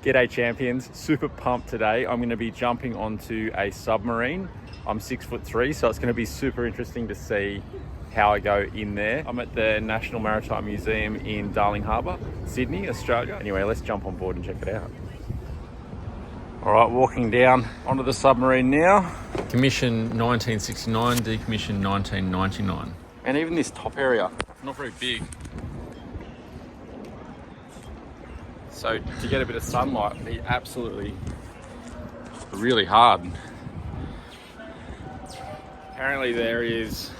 G'day champions, super pumped today. I'm going to be jumping onto a submarine. I'm 6'3", so it's going to be super interesting to see how I go in there. I'm at the National Maritime Museum in Darling Harbour, Sydney, Australia. Anyway, let's jump on board and check it out. All right, walking down onto the submarine now. Commissioned 1969, decommissioned 1999. And even this top area, not very big. So to get a bit of sunlight, it'd be absolutely really hard. Apparently there is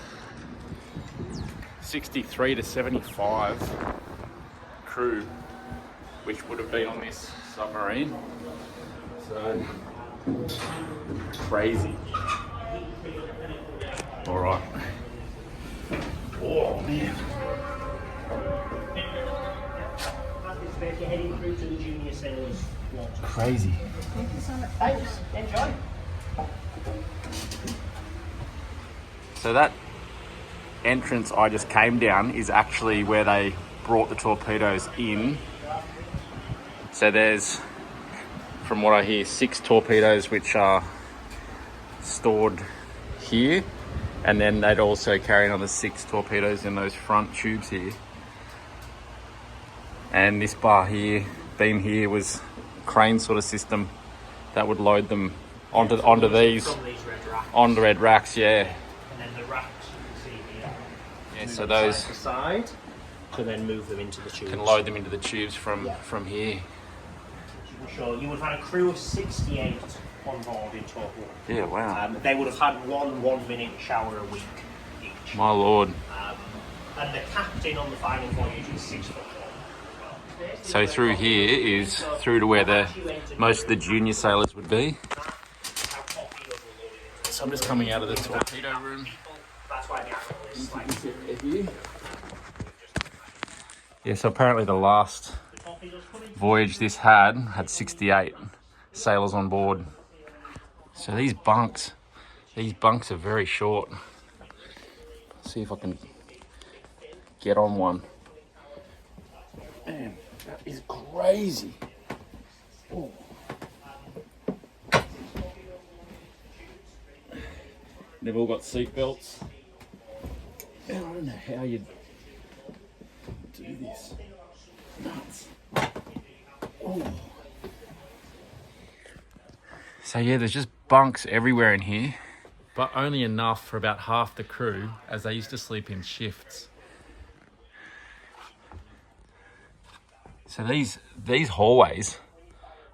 63 to 75 crew which would have been on this submarine. So crazy. All right. Oh man. You're heading through to the junior sailors' watch. Crazy. Thanks. Enjoy. So that entrance I just came down is actually where they brought the torpedoes in. So there's, from what I hear, 6 torpedoes which are stored here, and then they'd also carry another 6 torpedoes in those front tubes here. And this bar here, beam here, was a crane sort of system that would load them onto these red racks, yeah. And then the racks you can see here. Yeah, so those side to side to then move them into the tubes. Can load them into the tubes from here. Sure, you would have had a crew of 68 on board in total. Yeah, wow. They would have had one 1-minute shower a week each. My lord. And the captain on the final voyage was 6'1". So through here is through to where most of the junior sailors would be. So I'm just coming out of the torpedo room. That's why the animal is Yeah, so apparently the last voyage this had 68 sailors on board. So these bunks are very short. Let's see if I can get on one. Man, that is crazy. Oh. They've all got seat belts. And I don't know how you'd do this. Nuts. Oh. So yeah, there's just bunks everywhere in here, but only enough for about half the crew, as they used to sleep in shifts. So these hallways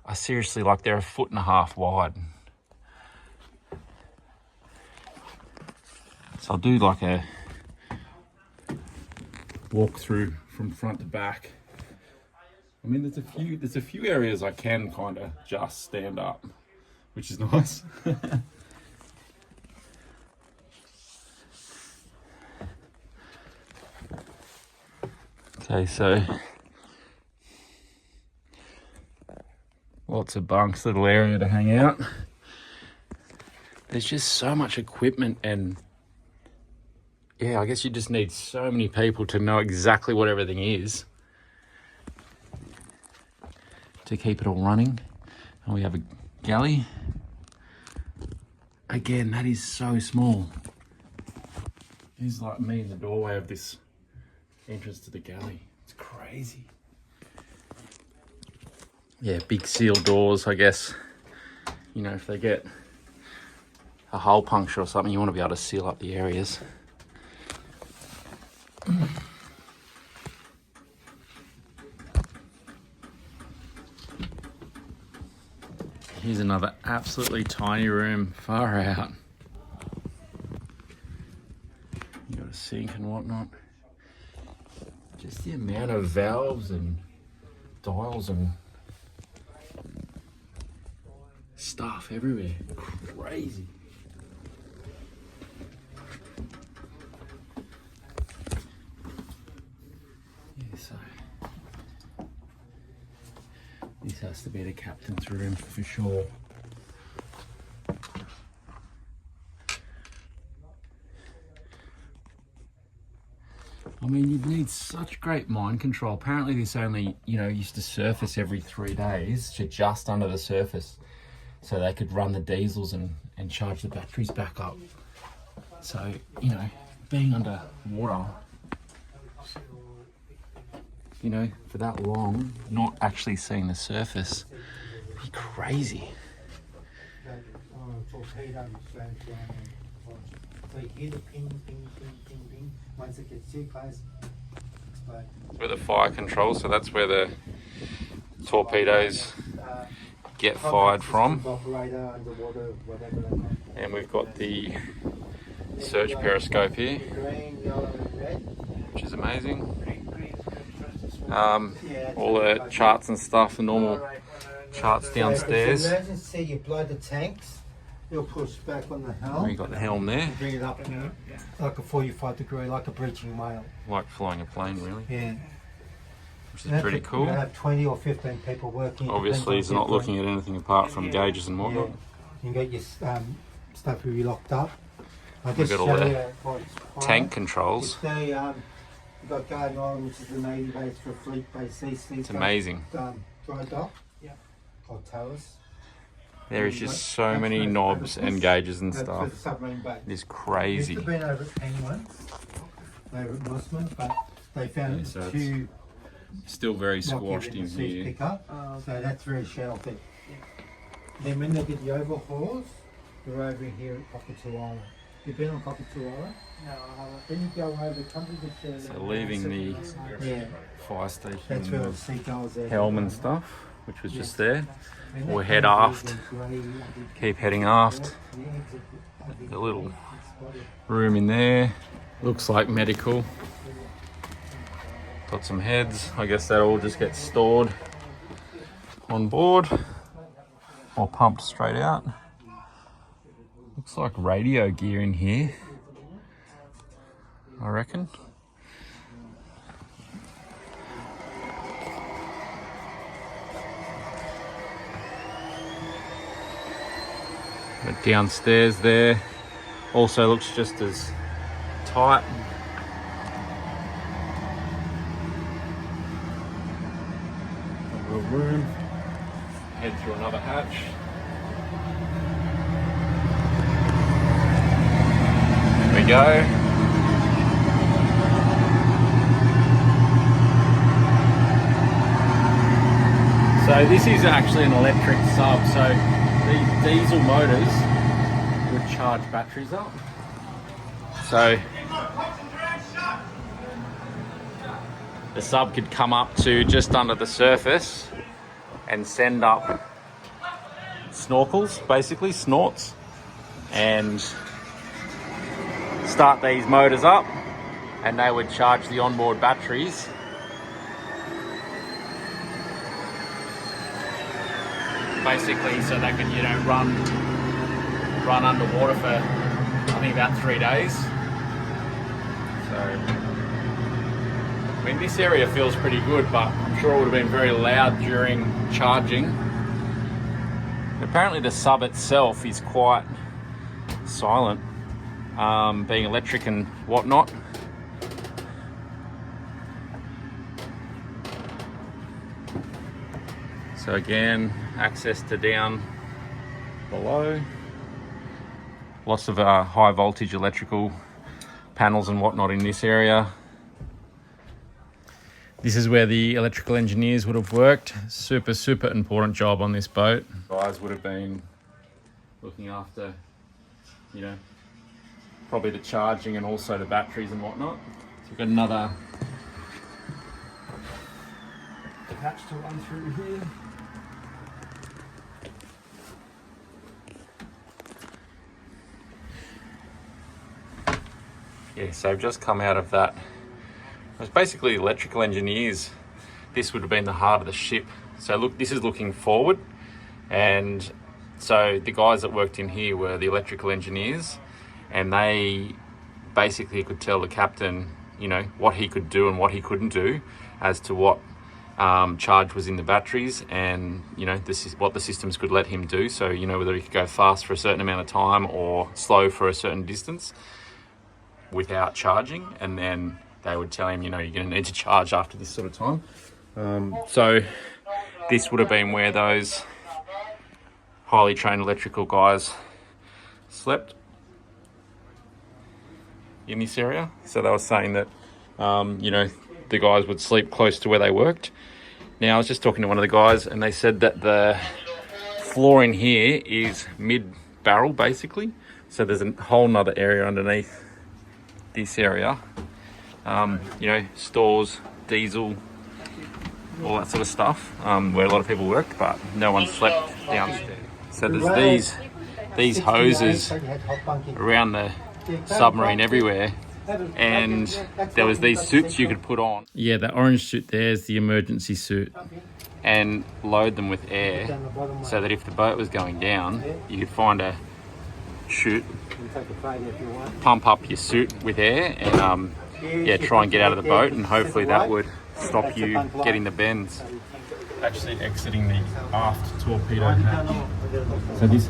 are seriously like they're 1.5 feet wide. So I'll do like a walk through from front to back. I mean, there's a few areas I can kind of just stand up, which is nice. Okay, so lots of bunks, little area to hang out. There's just so much equipment, and yeah, I guess you just need so many people to know exactly what everything is to keep it all running. And we have a galley. Again, that is so small. He's like me in the doorway of this entrance to the galley. It's crazy. Yeah, big seal doors, I guess. You know, if they get a hole puncture or something, you want to be able to seal up the areas. Here's another absolutely tiny room, far out. You got a sink and whatnot. Just the amount of valves and dials and stuff everywhere. Crazy. Yeah, so this has to be the captain's room for sure. I mean, you'd need such great mind control. Apparently this only, used to surface every 3 days to just under the surface, so they could run the diesels and charge the batteries back up. So, being under water, for that long, not actually seeing the surface, it'd be crazy. Where the fire control, so that's where the torpedoes get fired from. And we've got the search periscope here, which is amazing. All the charts and stuff, the normal charts downstairs. If you see you blow the tanks, you'll push back on the helm. You got the helm there. Bring it up like a 45 degree, like a breaching whale. Like flying a plane, really. Yeah. Which is pretty cool. You have 20 or 15 people working. Obviously, he's not looking at anything apart from gauges and whatnot. Yeah. You can get your stuff really locked up. We've got all the tank controls. You've got Garden Island, which is the Navy base for Fleet Base East. It's amazing. Dry dock, called Towers. There is just so many knobs and gauges and That's stuff. the submarine base. It's crazy. Used to been over at Penguin, over at Mossman, but they found so it's too still very rocky squashed in in the sea here. pick up, so that's very sheltered. Then when they did the overhauls, they're over here at Cockatoo Island. You've been on Cockatoo Island? No, I haven't. Then you go over, come to the So leaving the fire station that's where the and seagulls are. helm and stuff, which was just there. We'll head aft, keep heading aft. The little room in there looks like medical. Got some heads. I guess that all just gets stored on board or pumped straight out. Looks like radio gear in here, I reckon. But downstairs there also looks just as tight. A little room. Head through another hatch. There we go. So this is actually an electric sub, so these diesel motors would charge batteries up. So the sub could come up to just under the surface and send up snorkels, basically snorts, and start these motors up, and they would charge the onboard batteries. Basically, so they could, run underwater for, I think, about 3 days. So, I mean, this area feels pretty good, but I'm sure it would have been very loud during charging. Apparently the sub itself is quite silent, being electric and whatnot. So again, access to down below. Lots of high voltage electrical panels and whatnot in this area. This is where the electrical engineers would have worked. Super, super important job on this boat. Guys would have been looking after, probably the charging and also the batteries and whatnot. So we've got another hatch to run through here. Yeah, so I've just come out of that. It was basically electrical engineers. This would have been the heart of the ship. So look, this is looking forward. And so the guys that worked in here were the electrical engineers, and they basically could tell the captain, what he could do and what he couldn't do as to what charge was in the batteries, and, this is what the systems could let him do. So, whether he could go fast for a certain amount of time or slow for a certain distance without charging, and then they would tell him, you know, you're going to need to charge after this sort of time. So this would have been where those highly trained electrical guys slept in this area. So they were saying that, you know, the guys would sleep close to where they worked. Now, I was just talking to one of the guys and they said that the floor in here is mid-barrel, basically. So there's a whole nother area underneath this area. You know, stores, diesel, all that sort of stuff, where a lot of people worked, but no one slept downstairs. So there's these hoses around the submarine everywhere, and there was these suits you could put on. Yeah, the orange suit there is the emergency suit, and load them with air so that if the boat was going down, you could find a chute, pump up your suit with air, and yeah, try and get out of the boat, and hopefully that would stop you getting the bends. Actually exiting the aft torpedo hatch. So this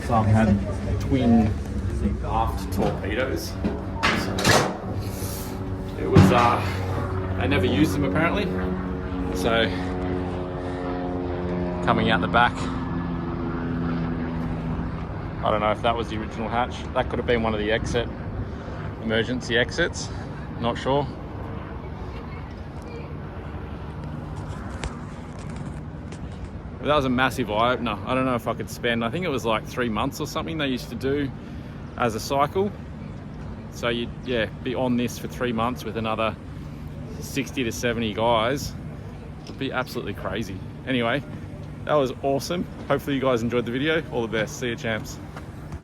sub had twin aft torpedoes. It was they never used them apparently. So coming out the back, I don't know if that was the original hatch. That could have been one of the emergency exits. Not sure. But that was a massive eye-opener. I don't know if I could spend, I think it was like 3 months or something they used to do as a cycle. So you'd, yeah, be on this for 3 months with another 60 to 70 guys. It'd be absolutely crazy. Anyway, that was awesome. Hopefully you guys enjoyed the video. All the best. See you, champs.